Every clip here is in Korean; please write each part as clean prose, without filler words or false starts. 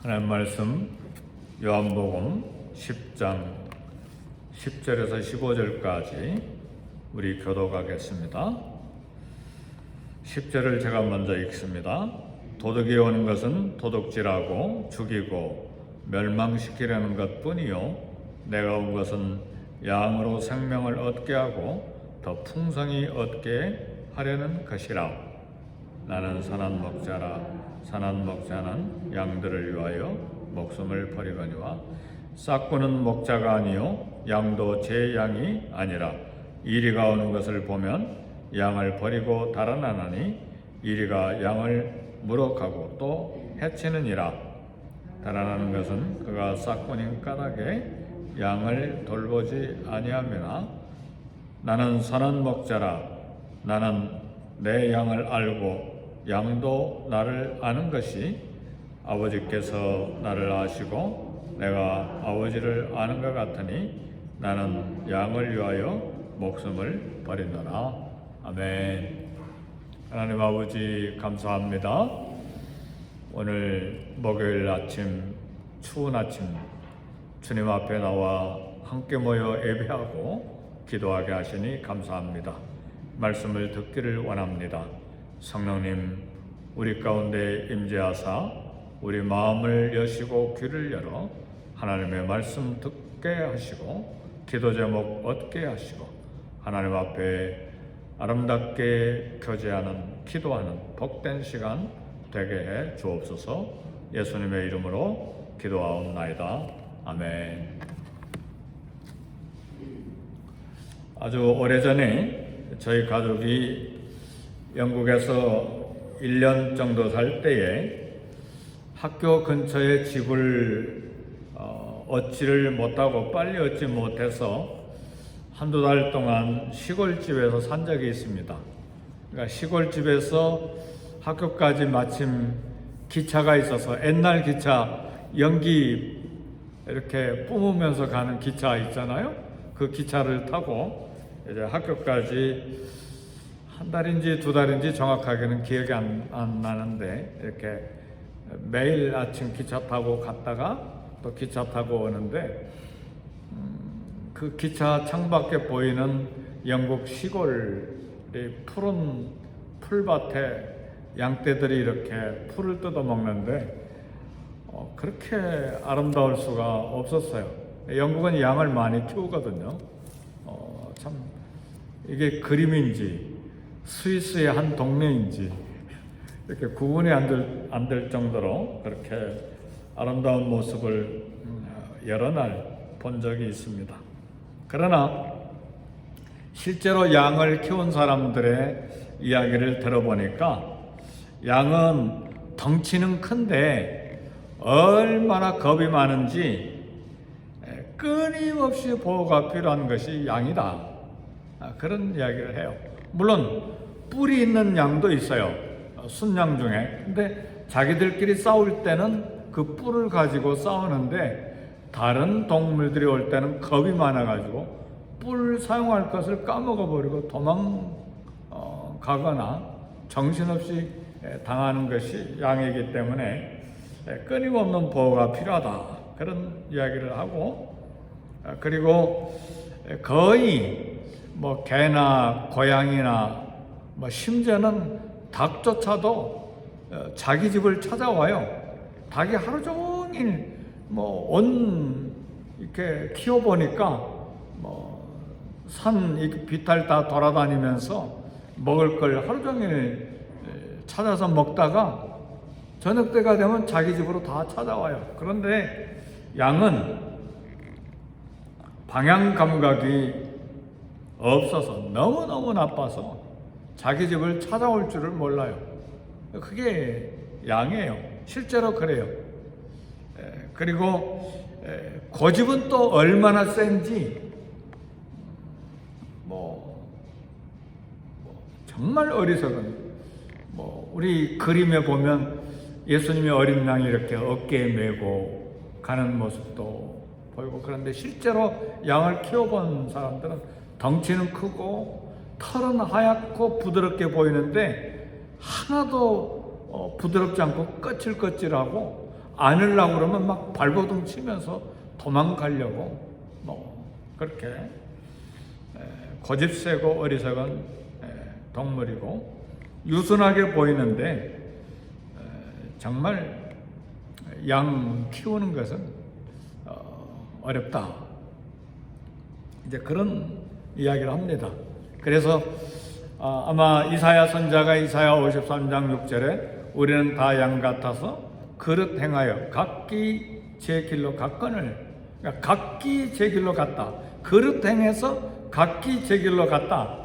하나님 말씀 요한복음 10장 10절에서 15절까지 우리 교독하겠습니다. 10절을 제가 먼저 읽습니다. 도둑이 오는 것은 도둑질하고 죽이고 멸망시키려는 것뿐이요 내가 온 것은 양으로 생명을 얻게 하고 더 풍성히 얻게 하려는 것이라. 나는 선한 목자라. 선한 목자는 양들을 위하여 목숨을 버리거니와 싹구는 목자가 아니요 양도 제 양이 아니라. 이리가 오는 것을 보면 양을 버리고 달아나나니 이리가 양을 무럭하고 또 해치느니라. 달아나는 것은 그가 싹구님 까닭에 양을 돌보지 아니하므나. 나는 선한 목자라. 나는 내 양을 알고 양도 나를 아는 것이 아버지께서 나를 아시고 내가 아버지를 아는 것 같으니 나는 양을 위하여 목숨을 버리노라. 아멘. 하나님 아버지 감사합니다. 오늘 목요일 아침, 추운 아침 주님 앞에 나와 함께 모여 예배하고 기도하게 하시니 감사합니다. 말씀을 듣기를 원합니다. 성령님, 우리 가운데 임재하사 우리 마음을 여시고 귀를 열어 하나님의 말씀 듣게 하시고 기도 제목 얻게 하시고 하나님 앞에 아름답게 교제하는 기도하는 복된 시간 되게 해 주옵소서. 예수님의 이름으로 기도하옵나이다. 아멘. 아주 오래전에 저희 가족이 영국에서 1년 정도 살 때에 학교 근처에 집을 얻지를 못하고 빨리 얻지 못해서 한두 달 동안 시골집에서 산 적이 있습니다. 그러니까 시골집에서 학교까지 마침 기차가 있어서 옛날 기차 연기 이렇게 뿜으면서 가는 기차 있잖아요. 그 기차를 타고 이제 학교까지 한 달인지 두 달인지 정확하게는 기억이 안 나는데 이렇게 매일 아침 기차 타고 갔다가 또 기차 타고 오는데 그 기차 창밖에 보이는 영국 시골의 푸른 풀밭에 양떼들이 이렇게 풀을 뜯어 먹는데 그렇게 아름다울 수가 없었어요. 영국은 양을 많이 키우거든요. 참 이게 그림인지 스위스의 한 동네인지 이렇게 구분이 안 될 정도로 그렇게 아름다운 모습을 여러 날 본 적이 있습니다. 그러나 실제로 양을 키운 사람들의 이야기를 들어보니까 양은 덩치는 큰데 얼마나 겁이 많은지 끊임없이 보호가 필요한 것이 양이다. 그런 이야기를 해요. 물론 뿔이 있는 양도 있어요. 순양 중에. 근데 자기들끼리 싸울 때는 그 뿔을 가지고 싸우는데 다른 동물들이 올 때는 겁이 많아가지고 뿔 사용할 것을 까먹어버리고 도망가거나 정신없이 당하는 것이 양이기 때문에 끊임없는 보호가 필요하다. 그런 이야기를 하고 그리고 거의 뭐 개나 고양이나 뭐 심지어는 닭조차도 자기 집을 찾아와요. 닭이 하루 종일 이렇게 키워보니까 산 비탈 다 돌아다니면서 먹을 걸 하루 종일 찾아서 먹다가 저녁 때가 되면 자기 집으로 다 찾아와요. 그런데 양은 방향 감각이 없어서 너무너무 나빠서 자기 집을 찾아올 줄을 몰라요. 그게 양이에요. 실제로 그래요. 그리고 고집은 또 얼마나 센지 정말 어리석은 우리 그림에 보면 예수님의 어린 양이 이렇게 어깨에 메고 가는 모습도 보이고 그런데 실제로 양을 키워본 사람들은 덩치는 크고 털은 하얗고 부드럽게 보이는데 하나도 부드럽지 않고 거칠거칠하고 안으려고 그러면 막 발버둥 치면서 도망가려고 그렇게 고집세고 어리석은 동물이고 유순하게 보이는데 정말 양 키우는 것은 어렵다. 이제 그런 이야기를 합니다. 그래서 아마 이사야 선자가 이사야 53장 6절에 우리는 다 양 같아서 그릇 행하여 각기 제 길로 갔거늘, 그러니까 각기 제 길로 갔다. 그릇 행해서 각기 제 길로 갔다.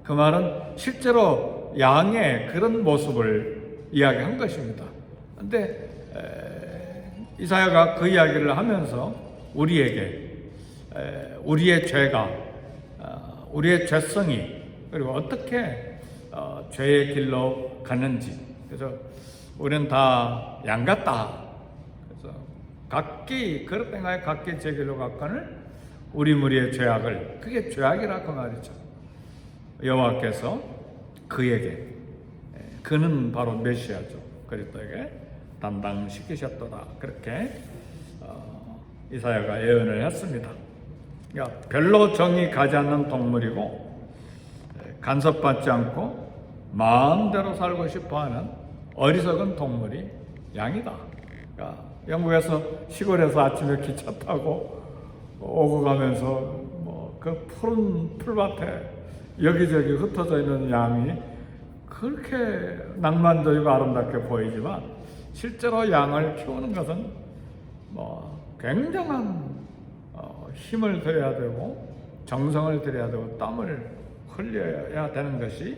그 말은 실제로 양의 그런 모습을 이야기한 것입니다. 그런데 이사야가 그 이야기를 하면서 우리에게 우리의 죄가, 우리의 죄성이, 그리고 어떻게 죄의 길로 가는지, 그래서 우리는 다 양 같다. 그래서 각기 그릇 행하여 각기 제 길로 갔거늘 우리 무리의 죄악을, 그게 죄악이라 그 말이죠. 여호와께서 그에게, 그는 바로 메시아죠, 그리스도에게 담당시키셨도다. 그렇게 이사야가 예언을 했습니다. 그러니까 별로 정이 가지 않는 동물이고 간섭받지 않고 마음대로 살고 싶어하는 어리석은 동물이 양이다. 그러니까 영국에서 시골에서 아침에 기차 타고 오고 가면서 그 푸른 풀밭에 여기저기 흩어져 있는 양이 그렇게 낭만적이고 아름답게 보이지만 실제로 양을 키우는 것은 굉장한 힘을 들여야 되고 정성을 들여야 되고 땀을 흘려야 되는 것이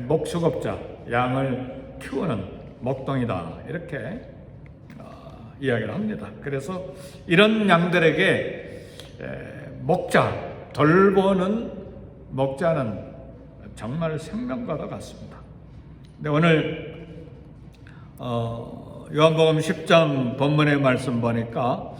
목축업자, 양을 키우는 목동이다, 이렇게 이야기를 합니다. 그래서 이런 양들에게 목자, 돌보는 목자는 정말 생명과도 같습니다. 근데 오늘 요한복음 10장 본문의 말씀 보니까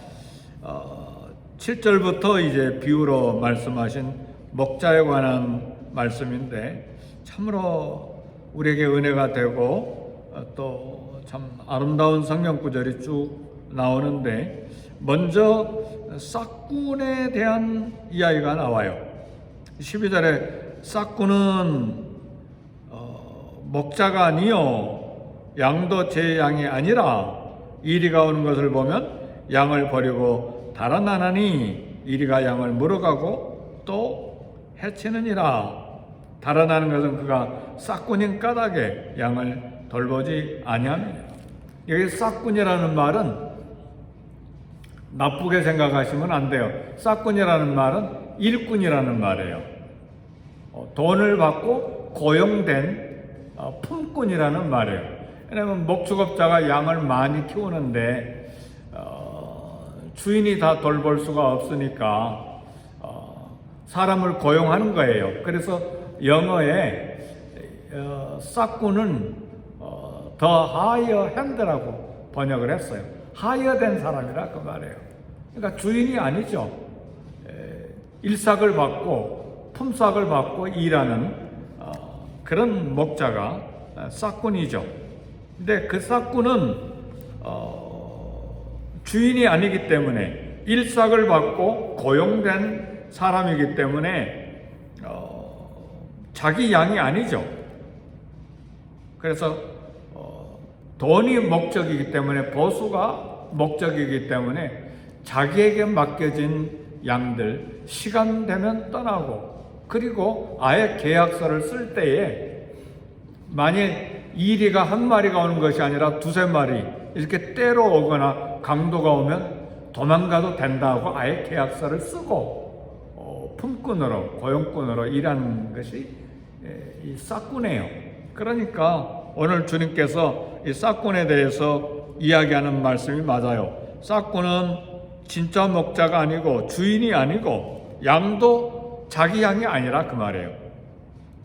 7절부터 이제 비유로 말씀하신 목자에 관한 말씀인데 참으로 우리에게 은혜가 되고 또 참 아름다운 성경 구절이 쭉 나오는데, 먼저 싹군에 대한 이야기가 나와요. 12절에 싹군은 목자가 아니요 양도 제 양이 아니라 이리가 오는 것을 보면 양을 버리고 달아나나니 이리가 양을 물어가고 또 해치느니라. 달아나는 것은 그가 싹군인 까닭에 양을 돌보지 아니함이니라. 여기 싹군이라는 말은 나쁘게 생각하시면 안 돼요. 싹군이라는 말은 일꾼이라는 말이에요. 돈을 받고 고용된 품꾼이라는 말이에요. 왜냐하면 목축업자가 양을 많이 키우는데 주인이 다 돌볼 수가 없으니까 사람을 고용하는 거예요. 그래서 영어에 싹군은 더 하이어 핸드라고 번역을 했어요. 하이어된 사람이라 그 말이에요. 그러니까 주인이 아니죠. 일삭을 받고 품삯을 받고 일하는 그런 목자가 싹군이죠. 근데 그 싹군은 주인이 아니기 때문에 일삭을 받고 고용된 사람이기 때문에 자기 양이 아니죠. 그래서 돈이 목적이기 때문에, 보수가 목적이기 때문에 자기에게 맡겨진 양들 시간 되면 떠나고, 그리고 아예 계약서를 쓸 때에 만약 이리가 한 마리가 오는 것이 아니라 두세 마리 이렇게 때로 오거나 강도가 오면 도망가도 된다고 아예 계약서를 쓰고 품꾼으로, 고용꾼으로 일하는 것이 이 싹군이에요. 그러니까 오늘 주님께서 이 싹군에 대해서 이야기하는 말씀이 맞아요. 싹군은 진짜 목자가 아니고 주인이 아니고 양도 자기 양이 아니라 그 말이에요.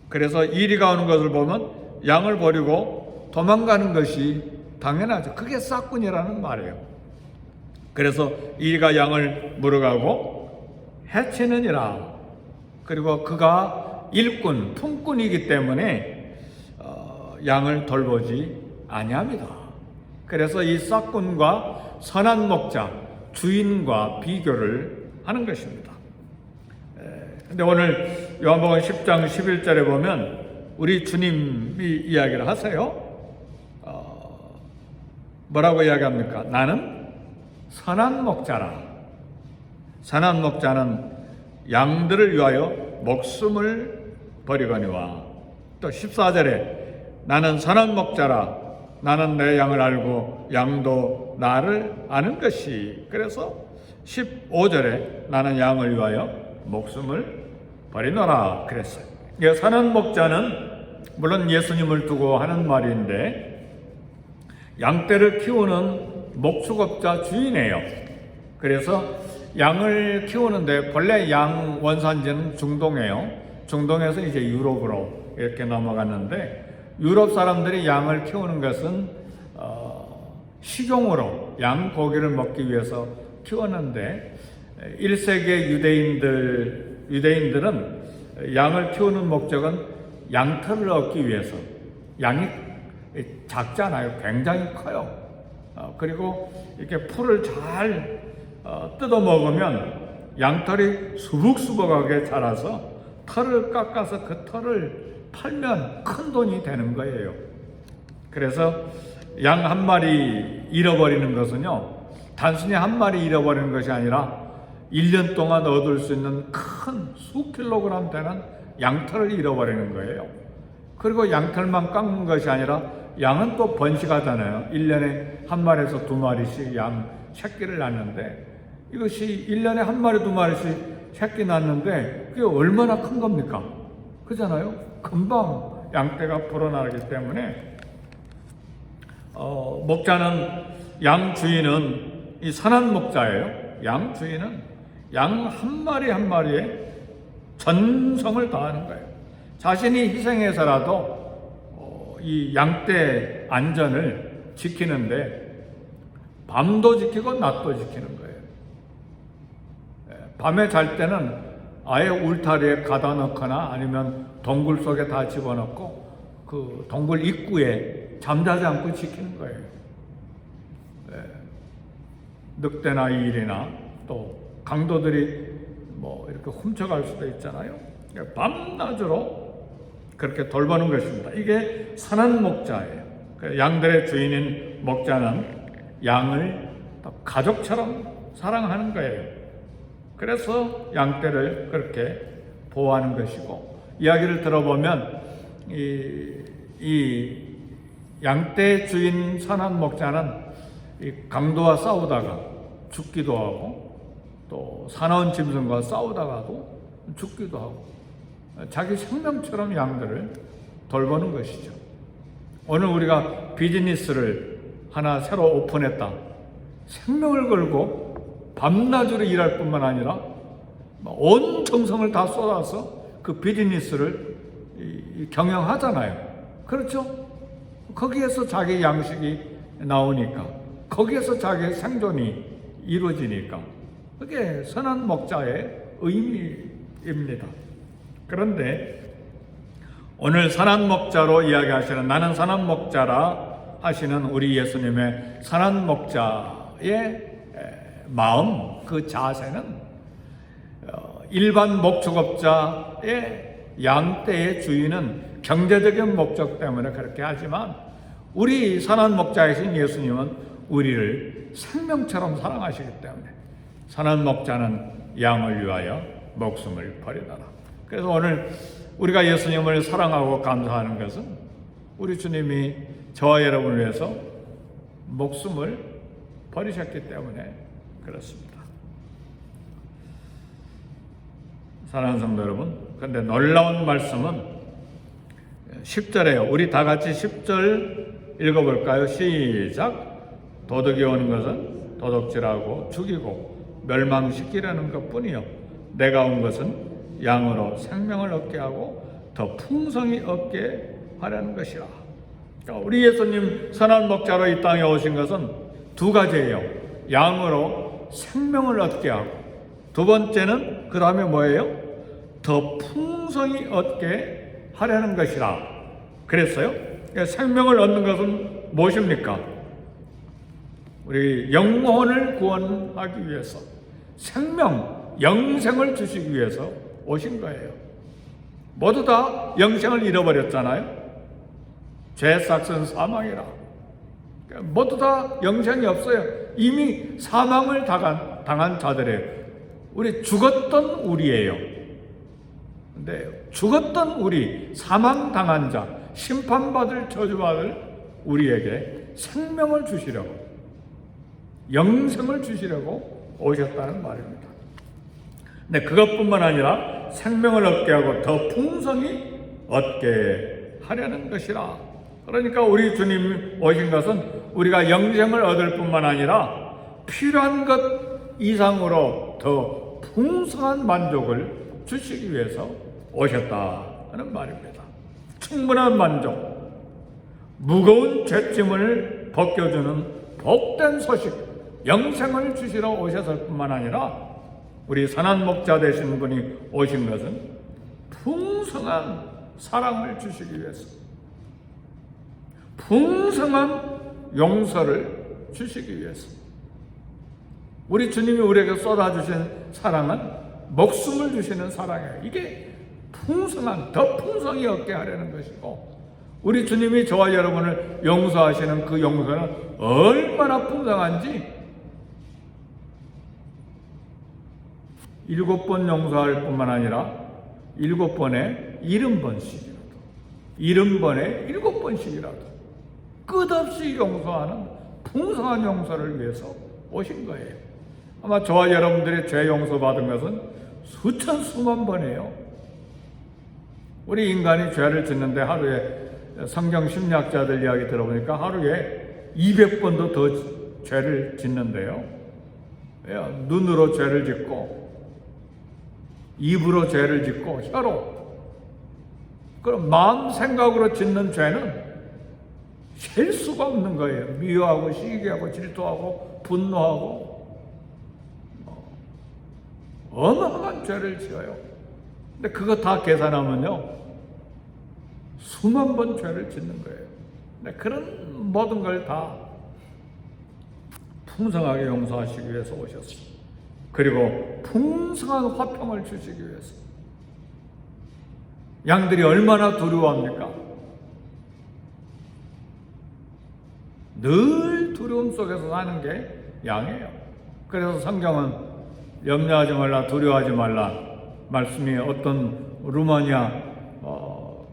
그래서 이리가 오는 것을 보면 양을 버리고 도망가는 것이 당연하죠. 그게 싹군이라는 말이에요. 그래서 이리가 양을 물어가고 해치느니라. 그리고 그가 일꾼, 품꾼이기 때문에 양을 돌보지 아니합니다. 그래서 이 싹군과 선한 목자, 주인과 비교를 하는 것입니다. 근데 오늘 요한복음 10장 11절에 보면 우리 주님이 이야기를 하세요. 뭐라고 이야기합니까? 나는 선한 목자라. 선한 목자는 양들을 위하여 목숨을 버리거니와. 또 14절에 나는 선한 목자라. 나는 내 양을 알고 양도 나를 아는 것이. 그래서 15절에 나는 양을 위하여 목숨을 버리노라 그랬어요. 선한 목자는 물론 예수님을 두고 하는 말인데 양떼를 키우는 목축업자 주인이에요. 그래서 양을 키우는데 본래 양 원산지는 중동이에요. 중동에서 이제 유럽으로 이렇게 넘어갔는데 유럽 사람들이 양을 키우는 것은 식용으로 양 고기를 먹기 위해서 키웠는데 1세기 유대인들은 양을 키우는 목적은 양털을 얻기 위해서. 양이 작잖아요. 굉장히 커요. 그리고 이렇게 풀을 잘 뜯어 먹으면 양털이 수북수북하게 자라서 털을 깎아서 그 털을 팔면 큰 돈이 되는 거예요. 그래서 양 한 마리 잃어버리는 것은요, 단순히 한 마리 잃어버리는 것이 아니라 1년 동안 얻을 수 있는 큰 수킬로그램 되는 양털을 잃어버리는 거예요. 그리고 양털만 깎는 것이 아니라 양은 또 번식하잖아요. 1년에 한 마리에서 두 마리씩 양 새끼를 낳는데 이것이 1년에 한 마리 두 마리씩 새끼 낳는데 그게 얼마나 큰 겁니까? 그잖아요. 금방 양떼가 불어나기 때문에 목자는 양 주인은 이 선한 목자예요. 양 주인은 양 한 마리 한 마리에 전성을 다하는 거예요. 자신이 희생해서라도 이 양떼 안전을 지키는데 밤도 지키고 낮도 지키는 거예요. 밤에 잘 때는 아예 울타리에 가다 넣거나 아니면 동굴 속에 다 집어넣고 그 동굴 입구에 잠자지 않고 지키는 거예요. 늑대나 이일이나 또 강도들이 뭐 이렇게 훔쳐갈 수도 있잖아요. 밤낮으로 그렇게 돌보는 것입니다. 이게 선한 목자예요. 양들의 주인인 목자는 양을 가족처럼 사랑하는 거예요. 그래서 양떼를 그렇게 보호하는 것이고, 이야기를 들어보면 이 양떼 주인 선한 목자는 이 강도와 싸우다가 죽기도 하고 또 사나운 짐승과 싸우다가도 죽기도 하고 자기 생명처럼 양들을 돌보는 것이죠. 오늘 우리가 비즈니스를 하나 새로 오픈했다. 생명을 걸고 밤낮으로 일할 뿐만 아니라 온 정성을 다 쏟아서 그 비즈니스를 경영하잖아요. 그렇죠? 거기에서 자기 양식이 나오니까, 거기에서 자기 생존이 이루어지니까 그게 선한 목자의 의미입니다. 그런데 오늘 선한 목자로 이야기하시는, 나는 선한 목자라 하시는 우리 예수님의 선한 목자의 마음, 그 자세는 일반 목축업자의 양떼의 주인은 경제적인 목적 때문에 그렇게 하지만 우리 선한 목자이신 예수님은 우리를 생명처럼 사랑하시기 때문에 선한 목자는 양을 위하여 목숨을 버리더라. 그래서 오늘 우리가 예수님을 사랑하고 감사하는 것은 우리 주님이 저와 여러분을 위해서 목숨을 버리셨기 때문에 그렇습니다. 사랑하는 성도 여러분, 그런데 놀라운 말씀은 10절에요. 우리 다 같이 10절 읽어볼까요? 시작. 도둑이 오는 것은 도둑질하고 죽이고 멸망시키려는 것뿐이요 내가 온 것은 양으로 생명을 얻게 하고 더 풍성히 얻게 하려는 것이라. 그러니까 우리 예수님 선한 목자로 이 땅에 오신 것은 두 가지예요. 양으로 생명을 얻게 하고, 두 번째는 그 다음에 뭐예요? 더 풍성히 얻게 하려는 것이라 그랬어요. 그러니까 생명을 얻는 것은 무엇입니까? 우리 영혼을 구원하기 위해서 생명, 영생을 주시기 위해서 오신 거예요. 모두 다 영생을 잃어버렸잖아요. 죄 삭은 사망이라. 모두 다 영생이 없어요. 이미 사망을 당한 자들이에요. 우리 죽었던 우리예요. 근데 죽었던 우리, 사망당한 자, 심판받을 저주받을 우리에게 생명을 주시려고, 영생을 주시려고 오셨다는 말입니다. 근데 그것뿐만 아니라 생명을 얻게 하고 더 풍성히 얻게 하려는 것이라. 그러니까 우리 주님 오신 것은 우리가 영생을 얻을 뿐만 아니라 필요한 것 이상으로 더 풍성한 만족을 주시기 위해서 오셨다는 말입니다. 충분한 만족, 무거운 죄짐을 벗겨주는 복된 소식, 영생을 주시러 오셨을 뿐만 아니라 우리 선한 목자 되신 분이 오신 것은 풍성한 사랑을 주시기 위해서, 풍성한 용서를 주시기 위해서. 우리 주님이 우리에게 쏟아주신 사랑은 목숨을 주시는 사랑이에요. 이게 풍성한, 더 풍성히 얻게 하려는 것이고, 우리 주님이 저와 여러분을 용서하시는 그 용서는 얼마나 풍성한지 7번 용서할 뿐만 아니라 7번에 70번씩이라도, 70번에 7번씩이라도 끝없이 용서하는 풍성한 용서를 위해서 오신 거예요. 아마 저와 여러분들이 죄 용서받은 것은 수천 수만 번이에요. 우리 인간이 죄를 짓는데 하루에, 성경 심리학자들 이야기 들어보니까 하루에 200번도 더 죄를 짓는데요. 눈으로 죄를 짓고, 입으로 죄를 짓고, 혀로. 그럼 마음 생각으로 짓는 죄는 셀 수가 없는 거예요. 미워하고 시기하고 질투하고 분노하고 어마어마한 죄를 지어요. 근데 그거 다 계산하면요, 수만 번 죄를 짓는 거예요. 근데 그런 모든 걸 다 풍성하게 용서하시기 위해서 오셨어요. 그리고 풍성한 화평을 주시기 위해서. 양들이 얼마나 두려워합니까? 늘 두려움 속에서 사는 게 양이에요. 그래서 성경은 염려하지 말라, 두려워하지 말라 말씀이, 어떤 루마니아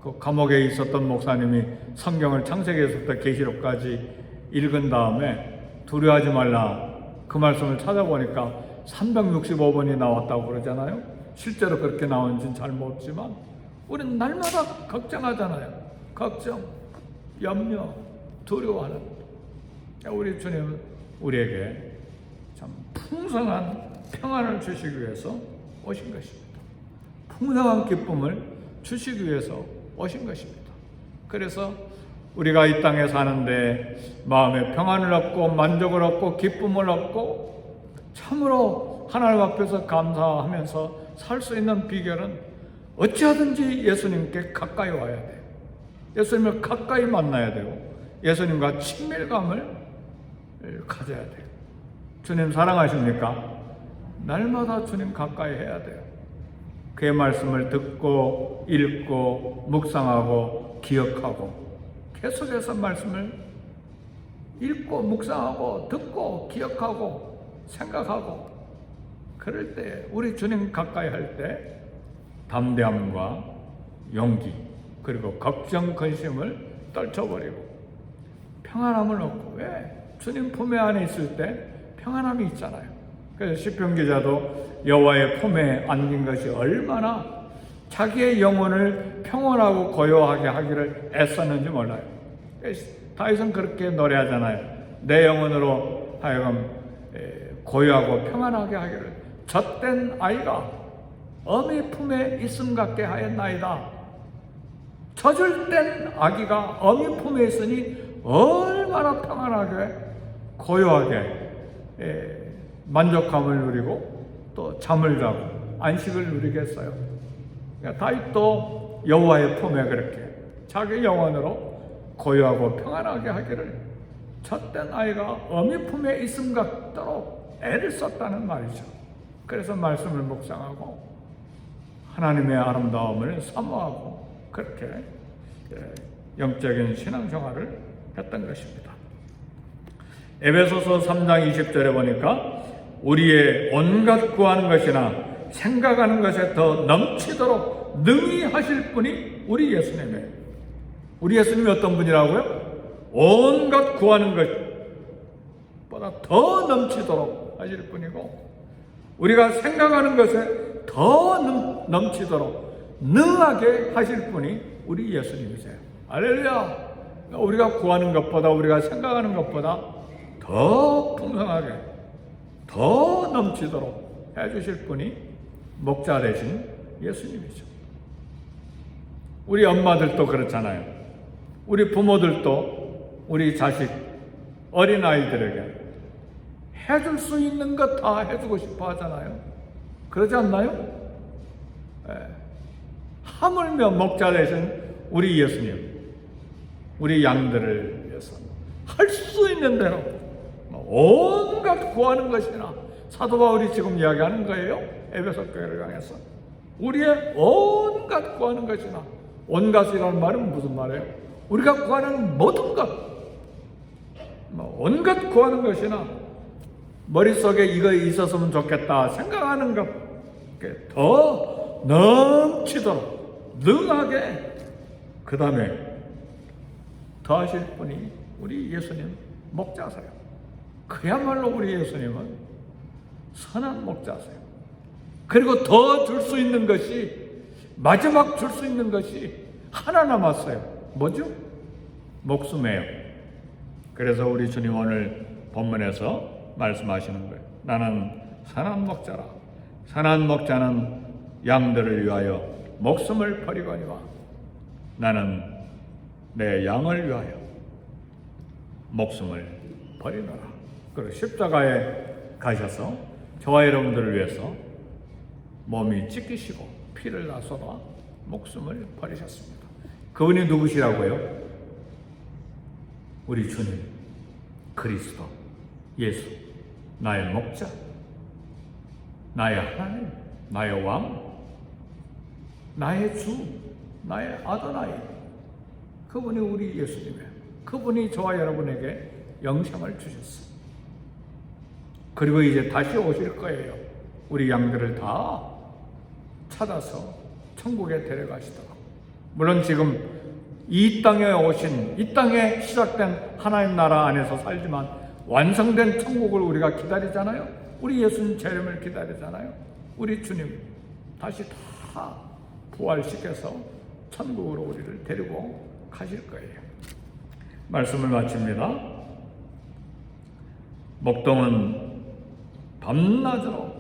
그 감옥에 있었던 목사님이 성경을 창세기에서부터 계시록까지 읽은 다음에 두려워하지 말라 그 말씀을 찾아보니까 365번이 나왔다고 그러잖아요. 실제로 그렇게 나오는지는 잘 모르지만 우리는 날마다 걱정하잖아요. 걱정, 염려, 두려워하는. 우리 주님은 우리에게 참 풍성한 평안을 주시기 위해서 오신 것입니다. 풍성한 기쁨을 주시기 위해서 오신 것입니다. 그래서 우리가 이 땅에 사는데 마음에 평안을 얻고 만족을 얻고 기쁨을 얻고 참으로 하나님 앞에서 감사하면서 살 수 있는 비결은 어찌하든지 예수님께 가까이 와야 돼요. 예수님을 가까이 만나야 되고 예수님과 친밀감을 가져야 돼요. 주님 사랑하십니까? 날마다 주님 가까이 해야 돼요. 그의 말씀을 듣고 읽고 묵상하고 기억하고, 계속해서 말씀을 읽고 묵상하고 듣고 기억하고 생각하고, 그럴 때 우리 주님 가까이 할 때 담대함과 용기, 그리고 걱정 근심을 떨쳐버리고 평안함을 얻고. 왜? 주님 품에 안에 있을 때 평안함이 있잖아요. 그래서 시편 기자도 여호와의 품에 안긴 것이 얼마나 자기의 영혼을 평온하고 고요하게 하기를 애썼는지 몰라요. 다윗은 그렇게 노래하잖아요. 내 영혼으로 하여금 고요하고 평안하게 하기를, 젖된 아이가 어미 품에 있음 같게 하였나이다. 젖을 뗀 아기가 어미 품에 있으니 얼마나 평안하게 고요하게 만족감을 누리고 또 잠을 자고 안식을 누리겠어요. 그러니까 다윗도 여호와의 품에 그렇게 자기 영혼으로 고요하고 평안하게 하기를 젖된 아이가 어미 품에 있음 같도록 애를 썼다는 말이죠. 그래서 말씀을 묵상하고 하나님의 아름다움을 사모하고 그렇게 영적인 신앙생활을 했던 것입니다. 에베소서 3장 20절에 보니까 우리의 온갖 구하는 것이나 생각하는 것에 더 넘치도록 능히 하실 분이 우리 예수님이에요. 우리 예수님이 어떤 분이라고요? 온갖 구하는 것보다 더 넘치도록 하실 분이고 우리가 생각하는 것에 더 넘치도록 능하게 하실 분이 우리 예수님이세요. 할렐루야! 우리가 구하는 것보다 우리가 생각하는 것보다 더 풍성하게 더 넘치도록 해주실 분이 목자 되신 예수님이죠. 우리 엄마들도 그렇잖아요. 우리 부모들도 우리 자식, 어린아이들에게 해줄 수 있는 것 다 해주고 싶어 하잖아요. 그러지 않나요? 네. 하물며 목자 되신 우리 예수님, 우리 양들을 위해서 할 수 있는 대로 온갖 구하는 것이나 사도 바울이 지금 이야기하는 거예요. 에베소 교회를 향해서 우리의 온갖 구하는 것이나 온갖이라는 말은 무슨 말이에요? 우리가 구하는 모든 것, 온갖 구하는 것이나 머릿속에 이거 있었으면 좋겠다 생각하는 것 더 넘치도록 능하게 그 다음에 더 하실 분이 우리 예수님 목자세요. 그야말로 우리 예수님은 선한 목자세요. 그리고 더 줄 수 있는 것이 마지막 줄 수 있는 것이 하나 남았어요. 뭐죠? 목숨이에요. 그래서 우리 주님 오늘 본문에서 말씀하시는 거예요. 나는 선한 목자라. 선한 목자는 양들을 위하여 목숨을 버리거니와 나는 내 양을 위하여 목숨을 버리노라. 그리고 십자가에 가셔서 저와 여러분들을 위해서 몸이 찢기시고 피를 나쏟아 목숨을 버리셨습니다. 그분이 누구시라고요? 우리 주님 그리스도 예수, 나의 목자, 나의 하나님, 나의 왕, 나의 주, 나의 아도나이. 그분이 우리 예수님이에요. 그분이 저와 여러분에게 영생을 주셨어요. 그리고 이제 다시 오실 거예요. 우리 양들을 다 찾아서 천국에 데려가시도록. 물론 지금 이 땅에 오신, 이 땅에 시작된 하나님 나라 안에서 살지만 완성된 천국을 우리가 기다리잖아요. 우리 예수님 재림을 기다리잖아요. 우리 주님 다시 다 부활시켜서 천국으로 우리를 데리고 가실 거예요. 말씀을 마칩니다. 목동은 밤낮으로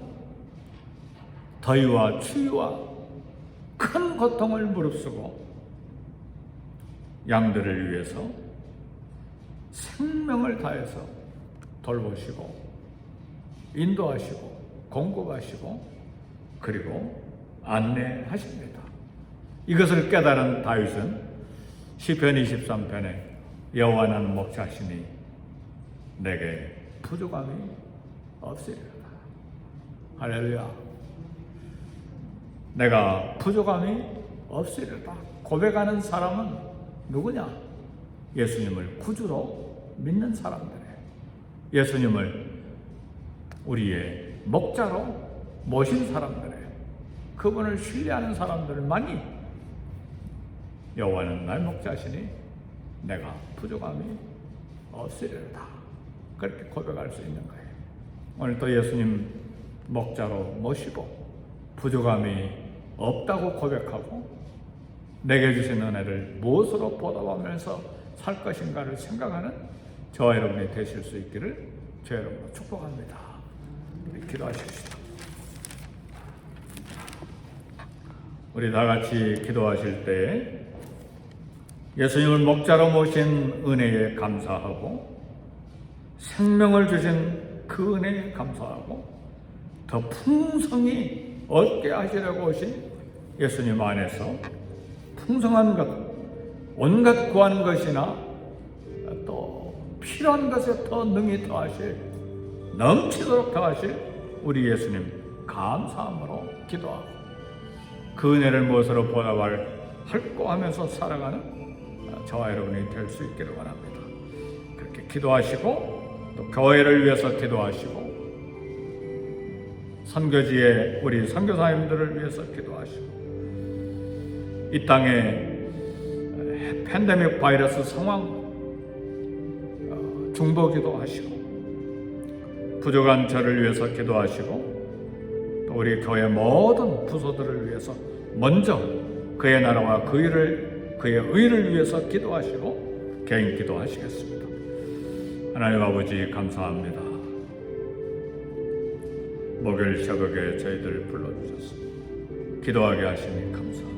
더위와 추위와 큰 고통을 무릅쓰고 양들을 위해서 생명을 다해서 돌보시고 인도하시고 공급하시고 그리고 안내하십니다. 이것을 깨달은 다윗은 시편 23편에 여호와 나는 목자시니 내게 부족함이 없으리로다. 할렐루야. 내가 부족함이 없으리로다 고백하는 사람은 누구냐? 예수님을 구주로 믿는 사람들이에요. 예수님을 우리의 목자로 모신 사람들이에요. 그분을 신뢰하는 사람들만이 여호와는 나의 목자시니 내가 부족함이 없으리로다. 그렇게 고백할 수 있는 거예요. 오늘 또 예수님 목자로 모시고 부족함이 없다고 고백하고 내게 주신 은혜를 무엇으로 보답하면서 살 것인가를 생각하는 저와 여러분이 되실 수 있기를 저 여러분으로 축복합니다. 우리 기도하십시다. 우리 다 같이 기도하실 때 예수님을 목자로 모신 은혜에 감사하고 생명을 주신 그 은혜에 감사하고 더 풍성히 얻게 하시려고 오신 예수님 안에서 풍성한 것, 온갖 구하는 것이나 또 필요한 것에 더 능히 더하실, 넘치도록 더하실 우리 예수님 감사함으로 기도하고 그 은혜를 무엇으로 보답할 할고 하면서 살아가는 저와 여러분이 될 수 있기를 원합니다. 그렇게 기도하시고 또 교회를 위해서 기도하시고 선교지에 우리 선교사님들을 위해서 기도하시고 이 땅에 팬데믹 바이러스 상황 중보 기도하시고 부족한 저를 위해서 기도하시고 또 우리 교회 모든 부서들을 위해서 먼저 그의 나라와 그의 의를 위해서 기도하시고 개인 기도하시겠습니다. 하나님 아버지 감사합니다. 목요일 새벽에 저희들 불러주셨습니다. 기도하게 하시니 감사합니다.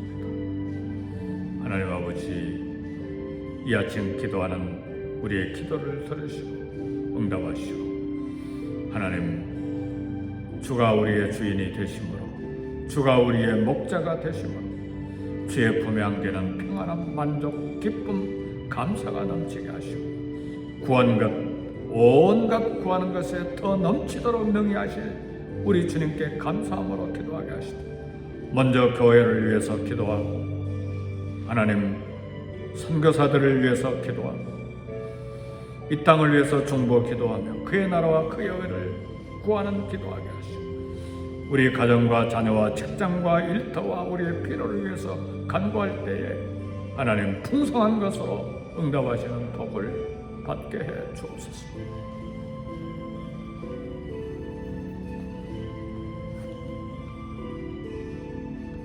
하나님 아버지 이 아침 기도하는 우리의 기도를 들으시고 응답하시고 하나님 주가 우리의 주인이 되심으로 주가 우리의 목자가 되심으로 주의 품에 안기는 평안함, 만족, 기쁨, 감사가 넘치게 하시고 구한 것, 온갖 구하는 것에 더 넘치도록 능히 하실 우리 주님께 감사함으로 기도하게 하시고 먼저 교회를 위해서 기도하고 하나님 선교사들을 위해서 기도하고 이 땅을 위해서 중보 기도하며 그의 나라와 그의 의를 구하는 기도하게 하시고 우리 가정과 자녀와 직장과 일터와 우리의 필요를 위해서 간구할 때에 하나님 풍성한 것으로 응답하시는 복을 받게 해 주옵소서.